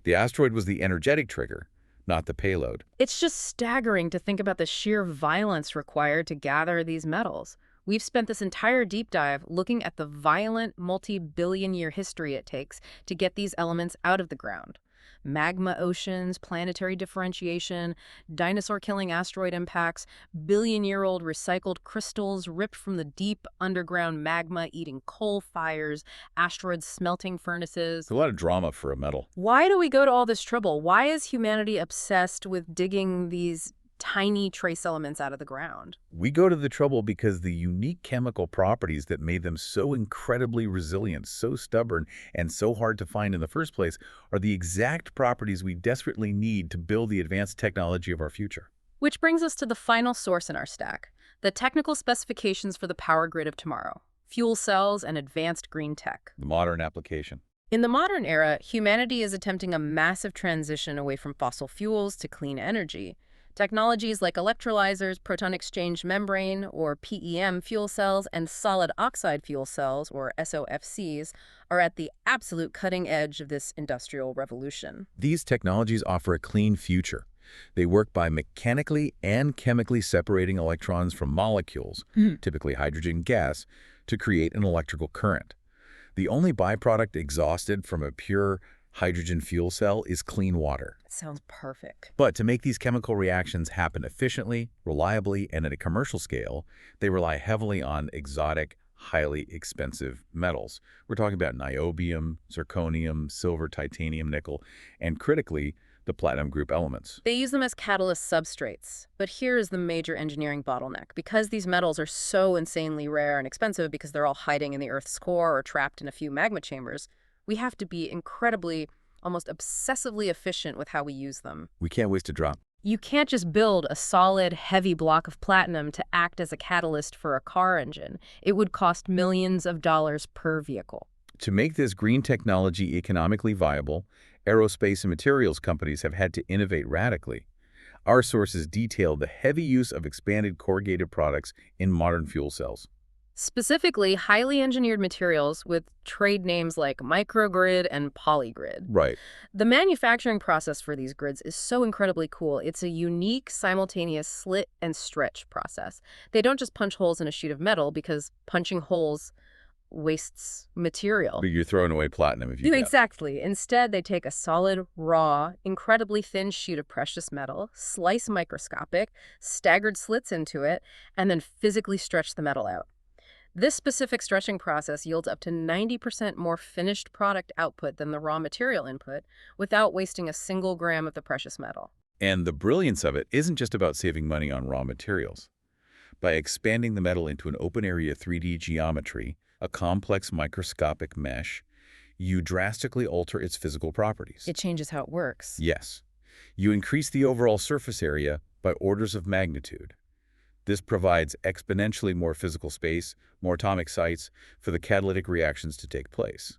The asteroid was the energetic trigger, not the payload. It's just staggering to think about the sheer violence required to gather these metals. We've spent this entire deep dive looking at the violent multi-billion-year history it takes to get these elements out of the ground. Magma oceans, planetary differentiation, dinosaur-killing asteroid impacts, billion-year-old recycled crystals ripped from the deep underground magma eating coal fires, asteroid smelting furnaces. It's a lot of drama for a metal. Why do we go to all this trouble? Why is humanity obsessed with digging these tiny trace elements out of the ground? We go to the trouble because the unique chemical properties that made them so incredibly resilient, so stubborn, and so hard to find in the first place are the exact properties we desperately need to build the advanced technology of our future. Which brings us to the final source in our stack, the technical specifications for the power grid of tomorrow, fuel cells and advanced green tech. The modern application. In the modern era, humanity is attempting a massive transition away from fossil fuels to clean energy. Technologies like electrolyzers, proton exchange membrane, or PEM fuel cells, and solid oxide fuel cells, or SOFCs, are at the absolute cutting edge of this industrial revolution. These technologies offer a clean future. They work by mechanically and chemically separating electrons from molecules, typically hydrogen gas, to create an electrical current. The only byproduct exhausted from a pure hydrogen fuel cell is clean water. Sounds perfect. But to make these chemical reactions happen efficiently, reliably, and at a commercial scale, they rely heavily on exotic, highly expensive metals. We're talking about niobium, zirconium, silver, titanium, nickel, and critically, the platinum group elements. They use them as catalyst substrates. But here is the major engineering bottleneck. Because these metals are so insanely rare and expensive because they're all hiding in the Earth's core or trapped in a few magma chambers, we have to be incredibly, almost obsessively efficient with how we use them. We can't waste a drop. You can't just build a solid, heavy block of platinum to act as a catalyst for a car engine. It would cost millions of dollars per vehicle. To make this green technology economically viable, aerospace and materials companies have had to innovate radically. Our sources detail the heavy use of expanded corrugated products in modern fuel cells. Specifically, highly engineered materials with trade names like microgrid and polygrid. Right. The manufacturing process for these grids is so incredibly cool. It's a unique, simultaneous slit and stretch process. They don't just punch holes in a sheet of metal because punching holes wastes material. But you're throwing away platinum if you can. Exactly. Instead, they take a solid, raw, incredibly thin sheet of precious metal, slice microscopic, staggered slits into it, and then physically stretch the metal out. This specific stretching process yields up to 90% more finished product output than the raw material input without wasting a single gram of the precious metal. And the brilliance of it isn't just about saving money on raw materials. By expanding the metal into an open-area 3D geometry, a complex microscopic mesh, you drastically alter its physical properties. It changes how it works. Yes. You increase the overall surface area by orders of magnitude. This provides exponentially more physical space, more atomic sites for the catalytic reactions to take place.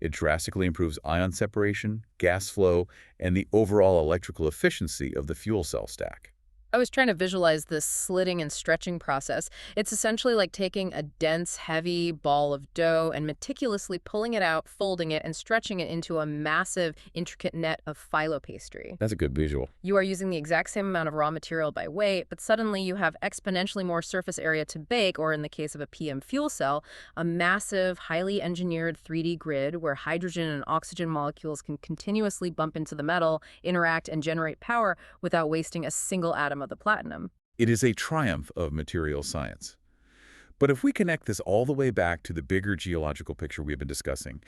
It drastically improves ion separation, gas flow, and the overall electrical efficiency of the fuel cell stack. I was trying to visualize this slitting and stretching process. It's essentially like taking a dense, heavy ball of dough and meticulously pulling it out, folding it, and stretching it into a massive, intricate net of phyllo pastry. That's a good visual. You are using the exact same amount of raw material by weight, but suddenly you have exponentially more surface area to bake, or in the case of a PM fuel cell, a massive, highly engineered 3D grid where hydrogen and oxygen molecules can continuously bump into the metal, interact, and generate power without wasting a single atom of the platinum. It is a triumph of material science. But if we connect this all the way back to the bigger geological picture we've been discussing,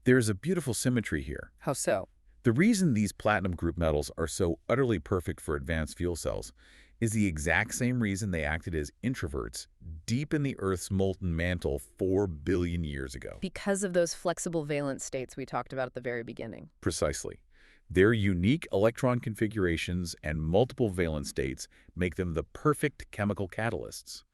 there's a beautiful symmetry here. How so? The reason these platinum group metals are so utterly perfect for advanced fuel cells is the exact same reason they acted as introverts deep in the Earth's molten mantle 4 billion years ago. Because of those flexible valence states we talked about at the very beginning. Precisely. Their unique electron configurations and multiple valence states make them the perfect chemical catalysts.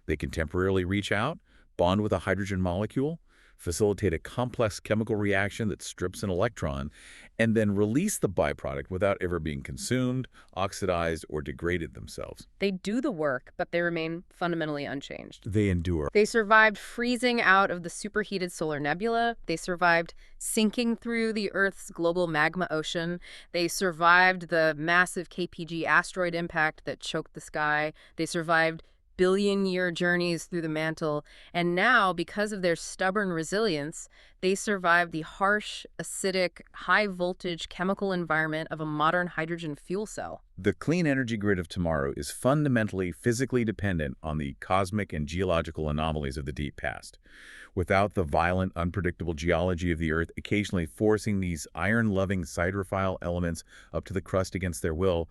They can temporarily reach out, bond with a hydrogen molecule, facilitate a complex chemical reaction that strips an electron, and then release the byproduct without ever being consumed, oxidized, or degraded themselves. They do the work, but they remain fundamentally unchanged. They endure. They survived freezing out of the superheated solar nebula. They survived sinking through the Earth's global magma ocean. They survived the massive KPG asteroid impact that choked the sky. They survived billion-year journeys through the mantle, and now, because of their stubborn resilience, they survive the harsh, acidic, high-voltage chemical environment of a modern hydrogen fuel cell. The clean energy grid of tomorrow is fundamentally physically dependent on the cosmic and geological anomalies of the deep past. Without the violent, unpredictable geology of the Earth occasionally forcing these iron-loving siderophile elements up to the crust against their will,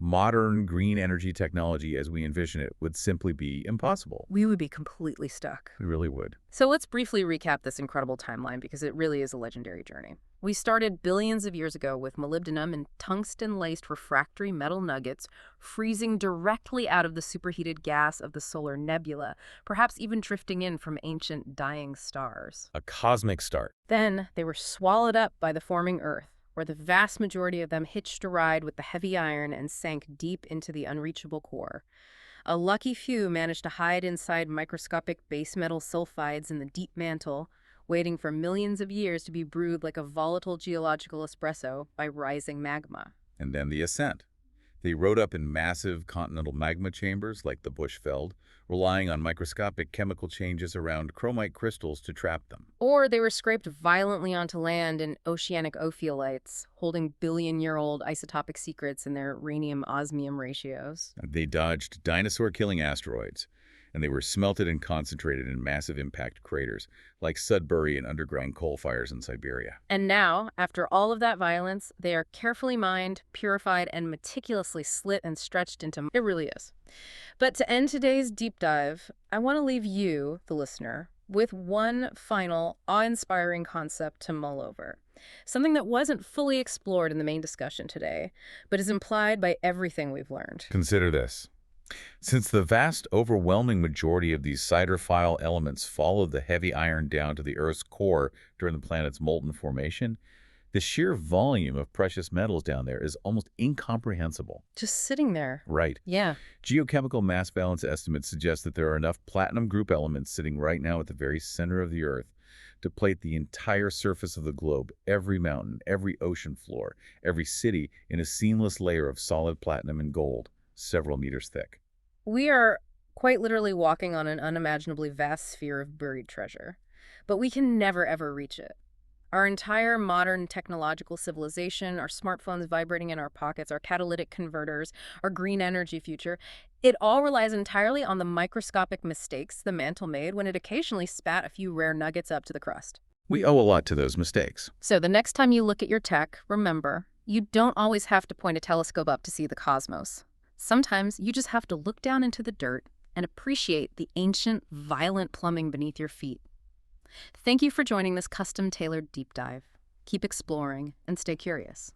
Modern green energy technology as we envision it would simply be impossible. We would be completely stuck. We really would. So let's briefly recap this incredible timeline because it really is a legendary journey. We started billions of years ago with molybdenum and tungsten-laced refractory metal nuggets freezing directly out of the superheated gas of the solar nebula, perhaps even drifting in from ancient dying stars. A cosmic start. Then they were swallowed up by the forming Earth, where the vast majority of them hitched a ride with the heavy iron and sank deep into the unreachable core. A lucky few managed to hide inside microscopic base metal sulfides in the deep mantle, waiting for millions of years to be brewed like a volatile geological espresso by rising magma. And then the ascent. They rode up in massive continental magma chambers like the Bushveld, relying on microscopic chemical changes around chromite crystals to trap them. Or they were scraped violently onto land in oceanic ophiolites, holding billion-year-old isotopic secrets in their rhenium-osmium ratios. They dodged dinosaur-killing asteroids, and they were smelted and concentrated in massive impact craters, like Sudbury and underground coal fires in Siberia. And now, after all of that violence, they are carefully mined, purified, and meticulously slit and stretched into... It really is. But to end today's deep dive, I want to leave you, the listener, with one final awe-inspiring concept to mull over. Something that wasn't fully explored in the main discussion today, but is implied by everything we've learned. Consider this. Since the vast, overwhelming majority of these siderophile elements followed the heavy iron down to the Earth's core during the planet's molten formation, the sheer volume of precious metals down there is almost incomprehensible. Just sitting there. Right. Yeah. Geochemical mass balance estimates suggest that there are enough platinum group elements sitting right now at the very center of the Earth to plate the entire surface of the globe, every mountain, every ocean floor, every city in a seamless layer of solid platinum and gold, several meters thick. We are quite literally walking on an unimaginably vast sphere of buried treasure, but we can never ever reach it. Our entire modern technological civilization, our smartphones vibrating in our pockets, our catalytic converters, our green energy future, it all relies entirely on the microscopic mistakes the mantle made when it occasionally spat a few rare nuggets up to the crust. We owe a lot to those mistakes. So the next time you look at your tech, remember, you don't always have to point a telescope up to see the cosmos. Sometimes you just have to look down into the dirt and appreciate the ancient, violent plumbing beneath your feet. Thank you for joining this custom-tailored deep dive. Keep exploring and stay curious.